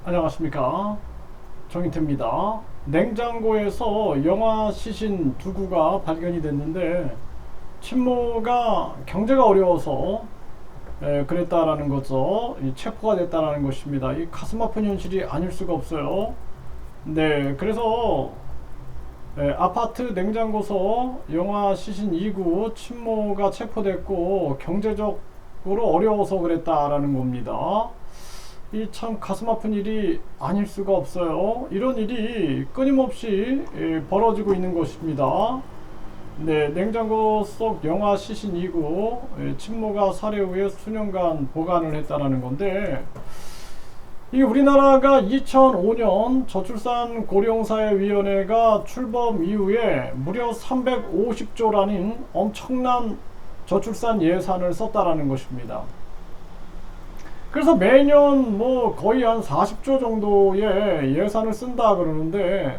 안녕하십니까, 정인태입니다. 냉장고에서 영화 시신 두 구가 발견이 됐는데 친모가 경제가 어려워서 그랬다라는 거죠. 체포가 됐다라는 것입니다. 이 가슴 아픈 현실이 아닐 수가 없어요. 네, 그래서 아파트 냉장고서 영화 시신 2구 친모가 체포됐고 경제적으로 어려워서 그랬다라는 겁니다. 이 참 가슴 아픈 일이 아닐 수가 없어요. 이런 일이 끊임없이 벌어지고 있는 것입니다. 네, 냉장고 속 영화 시신 2구 친모가 살해 후에 수년간 보관을 했다라는 건데, 이 우리나라가 2005년 저출산 고령사회위원회가 출범 이후에 무려 350조라는 엄청난 저출산 예산을 썼다라는 것입니다. 그래서 매년 뭐 거의 한 40조 정도의 예산을 쓴다 그러는데,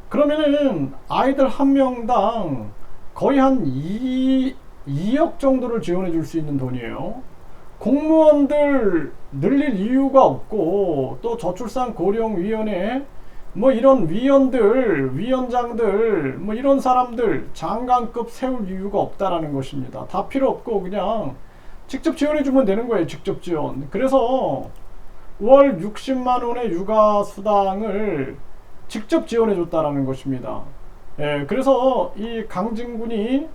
그러면은 아이들 한 명당 거의 한 2억 정도를 지원해 줄 수 있는 돈이에요. 공무원들 늘릴 이유가 없고, 또 저출산 고령위원회 뭐 이런 위원들, 위원장들 뭐 이런 사람들 장관급 세울 이유가 없다라는 것입니다. 다 필요 없고 그냥 직접 지원해주면 되는 거예요. 직접 지원. 그래서 월 60만원의 육아수당을 직접 지원해줬다라는 것입니다. 그래서 이 강진군이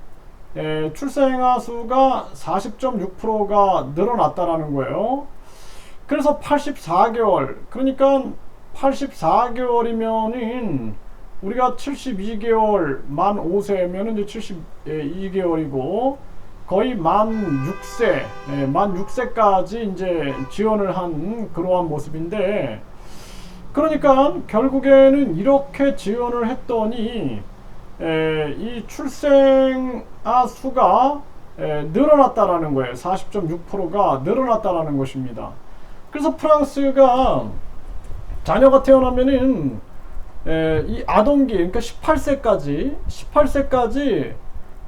출생아 수가 40.6%가 늘어났다라는 거예요. 그래서 84개월, 그러니까 84개월이면은 우리가 72개월 만 5세면은 이제 72개월이고 거의 만 6세, 만 6세까지 이제 지원을 한 그러한 모습인데, 그러니까 결국에는 이렇게 지원을 했더니 이 출생아 수가 늘어났다라는 거예요. 40.6%가 늘어났다라는 것입니다. 그래서 프랑스가 자녀가 태어나면은 이 아동기, 그러니까 18세까지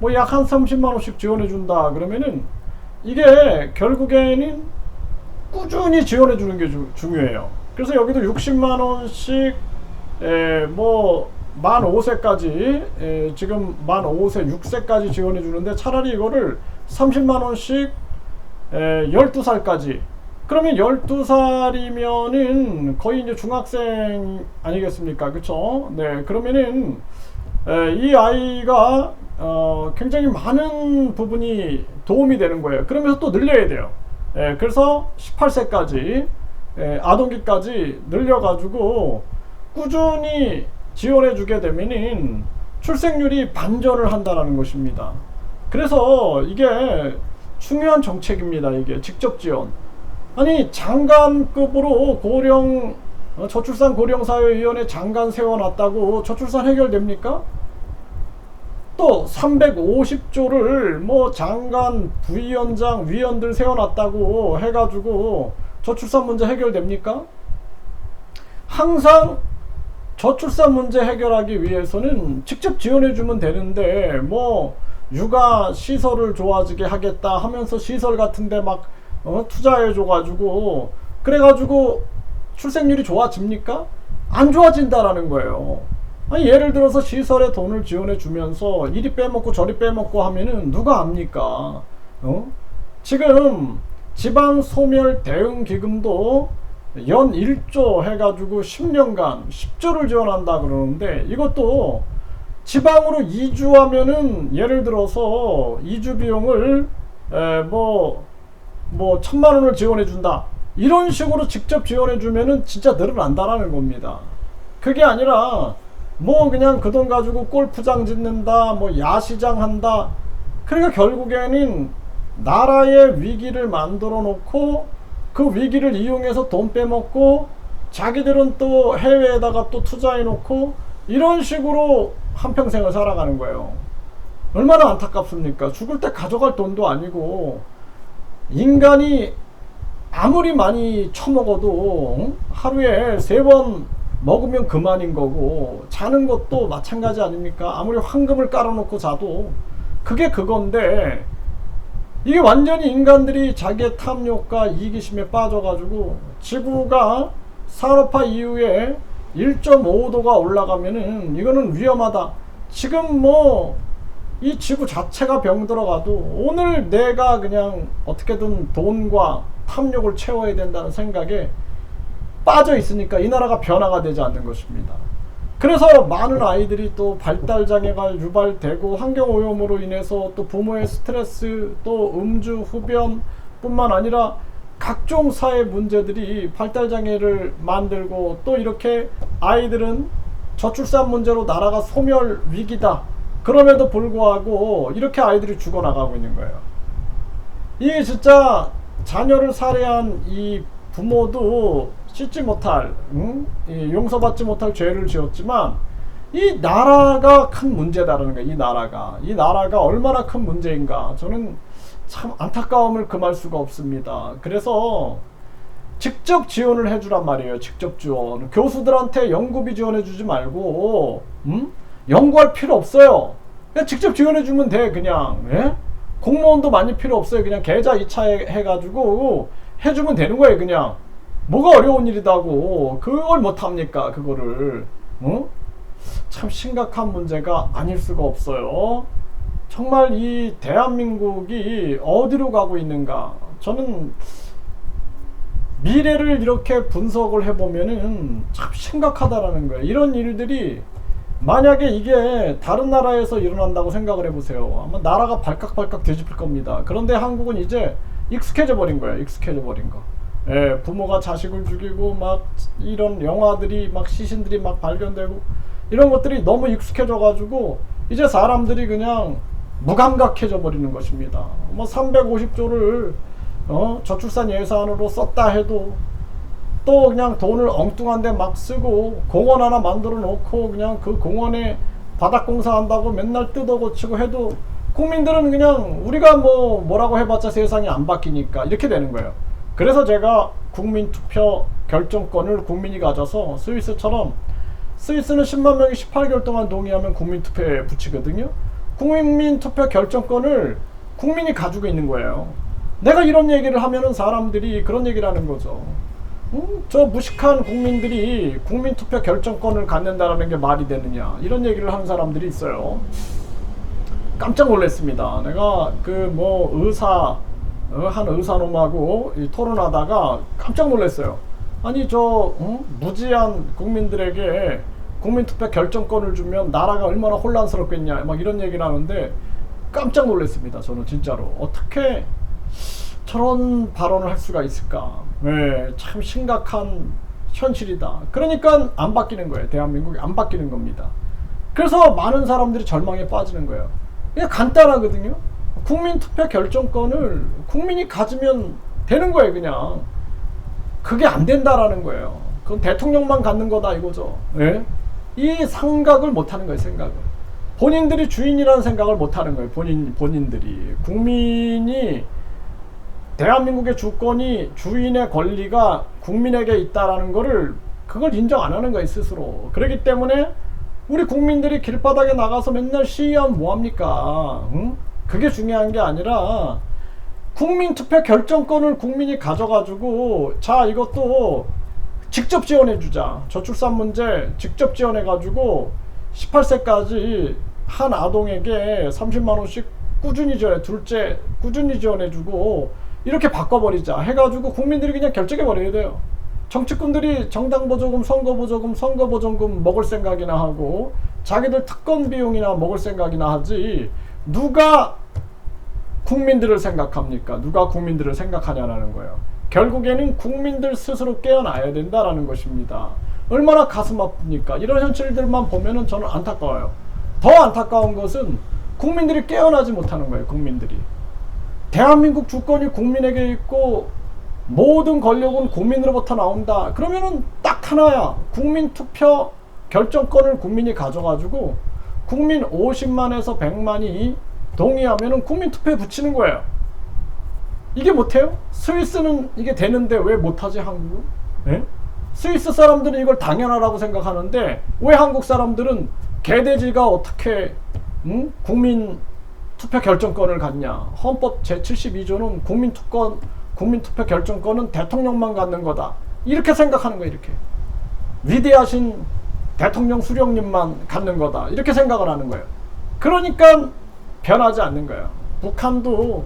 뭐 약 한 30만원씩 지원해 준다 그러면은 이게 결국에는 꾸준히 지원해 주는 게 중요해요. 그래서 여기도 60만원씩 뭐 만 5세까지 지금 만 5세 6세까지 지원해 주는데, 차라리 이거를 30만원씩 12살까지, 그러면 12살이면은 거의 이제 중학생 아니겠습니까? 그쵸? 네, 그러면은 이 아이가 굉장히 많은 부분이 도움이 되는 거예요. 그러면서 또 늘려야 돼요. 그래서 18세까지 아동기까지 늘려가지고 꾸준히 지원해 주게 되면은 출생률이 반전을 한다는 것입니다. 그래서 이게 중요한 정책입니다. 이게 직접 지원. 아니, 장관급으로 저출산 고령사회위원회 장관 세워놨다고 저출산 해결됩니까? 또 350조를 뭐 장관, 부위원장, 위원들 세워놨다고 해가지고 저출산 문제 해결됩니까? 항상 저출산 문제 해결하기 위해서는 직접 지원해주면 되는데, 뭐 육아 시설을 좋아지게 하겠다 하면서 시설 같은데 막 투자해줘가지고 그래가지고 출생률이 좋아집니까? 안 좋아진다라는 거예요. 아니, 예를 들어서 시설에 돈을 지원해 주면서 이리 빼먹고 저리 빼먹고 하면은 누가 압니까? 지금 지방 소멸 대응 기금도 연 1조 해가지고 10년간 10조를 지원한다 그러는데, 이것도 지방으로 이주하면은 예를 들어서 이주 비용을 뭐 1,000만원을 지원해 준다, 이런 식으로 직접 지원해 주면은 진짜 늘어난다라는 겁니다. 그게 아니라 뭐 그냥 그 돈 가지고 골프장 짓는다, 뭐 야시장 한다. 그러니까 결국에는 나라의 위기를 만들어 놓고 그 위기를 이용해서 돈 빼먹고 자기들은 또 해외에다가 또 투자해 놓고 이런 식으로 한평생을 살아가는 거예요. 얼마나 안타깝습니까? 죽을 때 가져갈 돈도 아니고, 인간이 아무리 많이 처먹어도 하루에 3번 먹으면 그만인 거고, 자는 것도 마찬가지 아닙니까? 아무리 황금을 깔아놓고 자도 그게 그건데, 이게 완전히 인간들이 자기의 탐욕과 이기심에 빠져가지고 지구가 산업화 이후에 1.5도가 올라가면은 이거는 위험하다. 지금 뭐 이 지구 자체가 병들어가도 오늘 내가 그냥 어떻게든 돈과 탐욕을 채워야 된다는 생각에 빠져 있으니까 이 나라가 변화가 되지 않는 것입니다. 그래서 많은 아이들이 또 발달장애가 유발되고 환경오염으로 인해서 또 부모의 스트레스, 또 음주, 흡연 뿐만 아니라 각종 사회 문제들이 발달장애를 만들고, 또 이렇게 아이들은 저출산 문제로 나라가 소멸 위기다. 그럼에도 불구하고 이렇게 아이들이 죽어나가고 있는 거예요. 이게 진짜 자녀를 살해한 이 부모도 씻지 못할, 용서받지 못할 죄를 지었지만 이 나라가 큰 문제다라는 거예요. 이 나라가 얼마나 큰 문제인가, 저는 참 안타까움을 금할 수가 없습니다. 그래서 직접 지원을 해주란 말이에요. 직접 지원. 교수들한테 연구비 지원해주지 말고 연구할 필요 없어요. 그냥 직접 지원해주면 돼. 그냥 공무원도 많이 필요 없어요. 그냥 계좌 이체해가지고 해주면 되는 거예요. 그냥 뭐가 어려운 일이다고 그걸 못합니까? 그거를 참 심각한 문제가 아닐 수가 없어요. 정말 이 대한민국이 어디로 가고 있는가, 저는 미래를 이렇게 분석을 해보면은 참 심각하다라는 거예요. 이런 일들이 만약에 이게 다른 나라에서 일어난다고 생각을 해보세요. 아마 나라가 발칵발칵 뒤집힐 겁니다. 그런데 한국은 이제 익숙해져 버린 거예요. 익숙해져 버린 거. 예, 부모가 자식을 죽이고 막 이런 영화들이 막 시신들이 막 발견되고 이런 것들이 너무 익숙해져 가지고 이제 사람들이 그냥 무감각해져 버리는 것입니다. 뭐 350조를 저출산 예산으로 썼다 해도 또 그냥 돈을 엉뚱한 데 막 쓰고 공원 하나 만들어 놓고 그냥 그 공원에 바닥 공사한다고 맨날 뜯어 고치고 해도 국민들은 그냥 우리가 뭐라고 해봤자 세상이 안 바뀌니까 이렇게 되는 거예요. 그래서 제가 국민투표 결정권을 국민이 가져서 스위스처럼, 스위스는 10만 명이 18개월 동안 동의하면 국민투표에 붙이거든요. 국민투표 결정권을 국민이 가지고 있는 거예요. 내가 이런 얘기를 하면은 사람들이 그런 얘기를 하는 거죠. 저 무식한 국민들이 국민투표 결정권을 갖는다는 게 말이 되느냐, 이런 얘기를 하는 사람들이 있어요. 깜짝 놀랐습니다. 내가 한 의사놈하고 토론하다가 깜짝 놀랐어요. 아니 무지한 국민들에게 국민투표 결정권을 주면 나라가 얼마나 혼란스럽겠냐, 막 이런 얘기를 하는데 깜짝 놀랐습니다. 저는 진짜로 어떻게 저런 발언을 할 수가 있을까. 참 심각한 현실이다. 그러니까 안 바뀌는 거예요. 대한민국이 안 바뀌는 겁니다. 그래서 많은 사람들이 절망에 빠지는 거예요. 그냥 간단하거든요. 국민투표 결정권을 국민이 가지면 되는 거예요. 그냥 그게 안 된다라는 거예요. 그건 대통령만 갖는 거다 이거죠. 이 생각을 못 하는 거예요. 생각을 본인들이 주인이라는 생각을 못 하는 거예요. 본인들이 국민이, 대한민국의 주권이, 주인의 권리가 국민에게 있다라는 거를 그걸 인정 안 하는 거예요. 스스로. 그렇기 때문에 우리 국민들이 길바닥에 나가서 맨날 시위하면 뭐합니까? 그게 중요한 게 아니라 국민투표 결정권을 국민이 가져가지고, 자 이것도 직접 지원해주자. 저출산 문제 직접 지원해가지고 18세까지 한 아동에게 30만원씩 꾸준히 지원해, 둘째 꾸준히 지원해주고 이렇게 바꿔버리자 해가지고 국민들이 그냥 결정해버려야 돼요. 정치꾼들이 정당보조금, 선거보조금 먹을 생각이나 하고 자기들 특권 비용이나 먹을 생각이나 하지, 누가 국민들을 생각합니까? 누가 국민들을 생각하냐라는 거예요. 결국에는 국민들 스스로 깨어나야 된다라는 것입니다. 얼마나 가슴 아픕니까? 이런 현실들만 보면은 저는 안타까워요. 더 안타까운 것은 국민들이 깨어나지 못하는 거예요. 국민들이. 대한민국 주권이 국민에게 있고 모든 권력은 국민으로부터 나온다. 그러면은 딱 하나야. 국민투표 결정권을 국민이 가져가지고 국민 50만에서 100만이 동의하면은 국민투표에 붙이는 거예요. 이게 못해요? 스위스는 이게 되는데 왜 못하지 한국은? 스위스 사람들은 이걸 당연하다고 생각하는데 왜 한국 사람들은 개돼지가 어떻게 국민 투표 결정권을 갖냐. 헌법 제72조는 국민투표 결정권은 대통령만 갖는 거다. 이렇게 생각하는 거예요. 이렇게 위대하신 대통령 수령님만 갖는 거다 이렇게 생각을 하는 거예요. 그러니까 변하지 않는 거예요. 북한도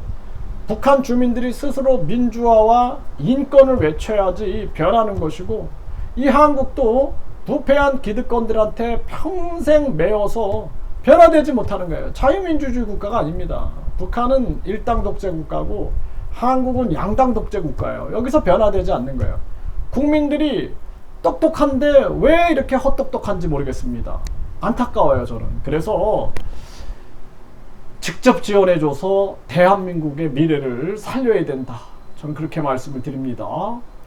북한 주민들이 스스로 민주화와 인권을 외쳐야지 변하는 것이고, 이 한국도 부패한 기득권들한테 평생 매여서 변화되지 못하는 거예요. 자유민주주의 국가가 아닙니다. 북한은 일당 독재 국가고 한국은 양당 독재 국가예요. 여기서 변화되지 않는 거예요. 국민들이 똑똑한데 왜 이렇게 헛똑똑한지 모르겠습니다. 안타까워요, 저는. 그래서 직접 지원해줘서 대한민국의 미래를 살려야 된다. 저는 그렇게 말씀을 드립니다.